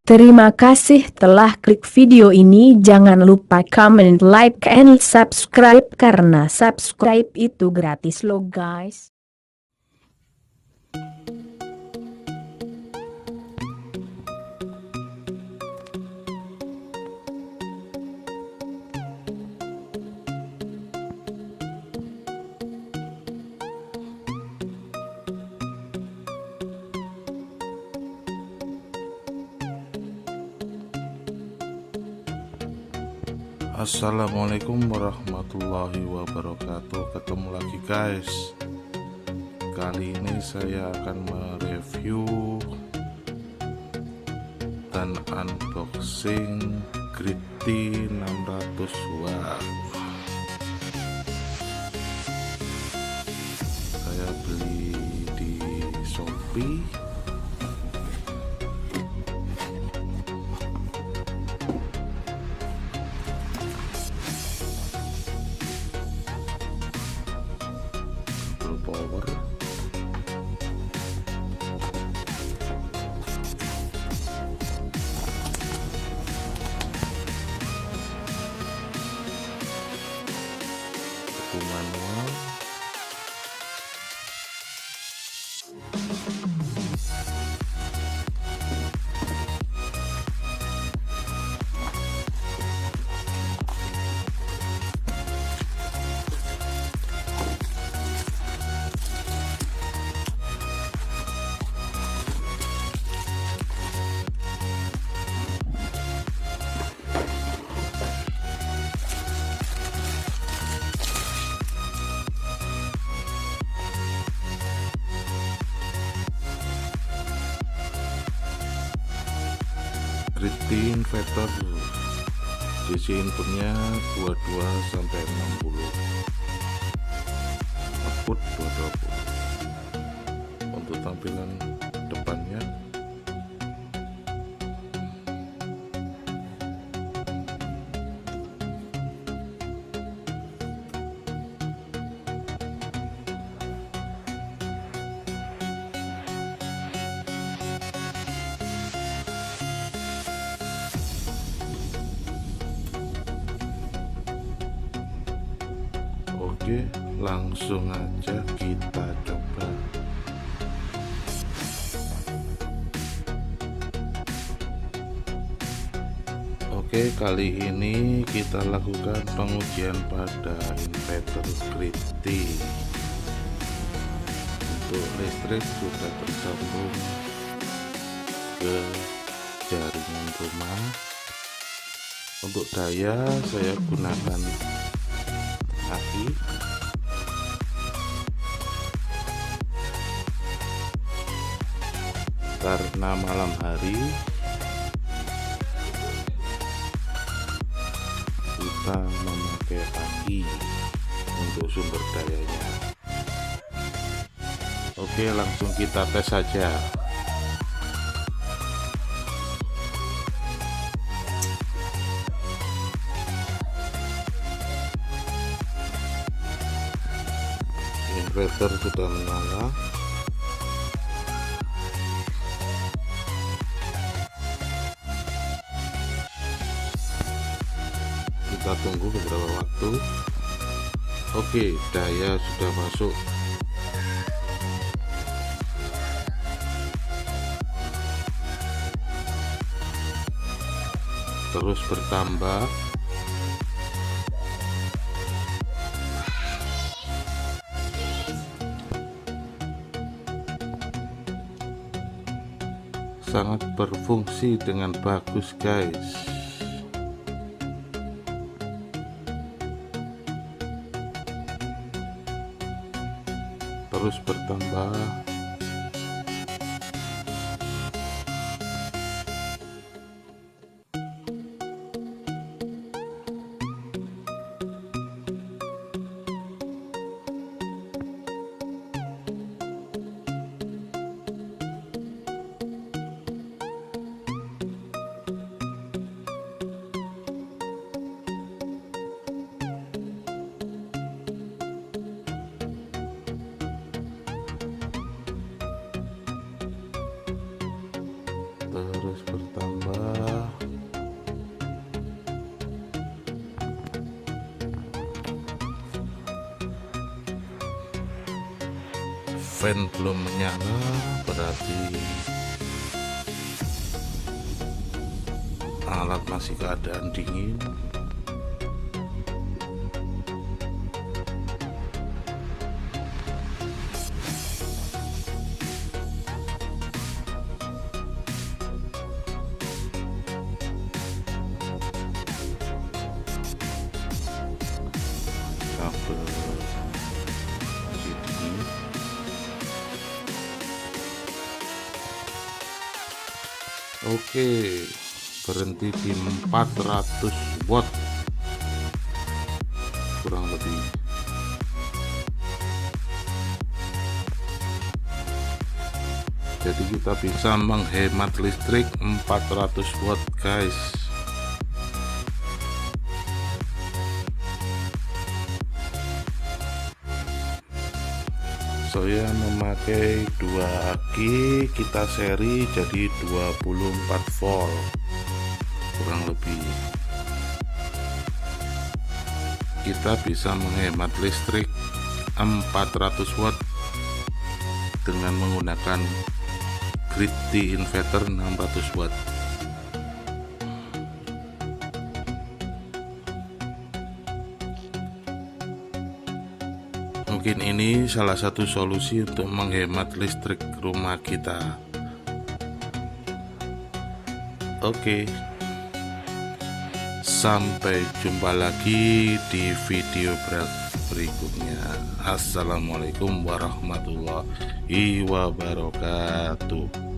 Terima kasih telah klik video ini. Jangan lupa comment, like, and subscribe karena subscribe itu gratis loh guys. Assalamualaikum warahmatullahi wabarakatuh. Ketemu lagi guys. Kali ini saya akan mereview dan unboxing Grid Tie 600 watt. Saya beli di Shopee. Power buku manual, Grid Tie Inverter. DC inputnya 22 sampai 60, output 220. Untuk tampilan depannya oke, langsung aja kita coba. Oke, kali ini kita lakukan pengujian pada inverter Grid Tie. Untuk listrik sudah tersambung ke jaringan rumah. Untuk daya saya gunakan aki. Karena malam hari kita memakai aki untuk sumber dayanya. Oke, langsung kita tes saja. Inverter sudah menyala. Kita tunggu beberapa waktu. Oke, daya sudah masuk. Terus bertambah. Sangat berfungsi dengan bagus guys. Terus bertambah. fan belum menyala, berarti alat masih keadaan dingin. Kabel sini. Oke, berhenti di 400 watt kurang lebih. Jadi kita bisa menghemat listrik 400 watt guys. Saya memakai 2 aki, kita seri jadi 24 volt kurang lebih. Kita bisa menghemat listrik 400 watt dengan menggunakan Grid Tie Inverter 600 watt. Mungkin ini salah satu solusi untuk menghemat listrik rumah kita. Oke, sampai jumpa lagi di video berikutnya. Assalamualaikum warahmatullahi wabarakatuh.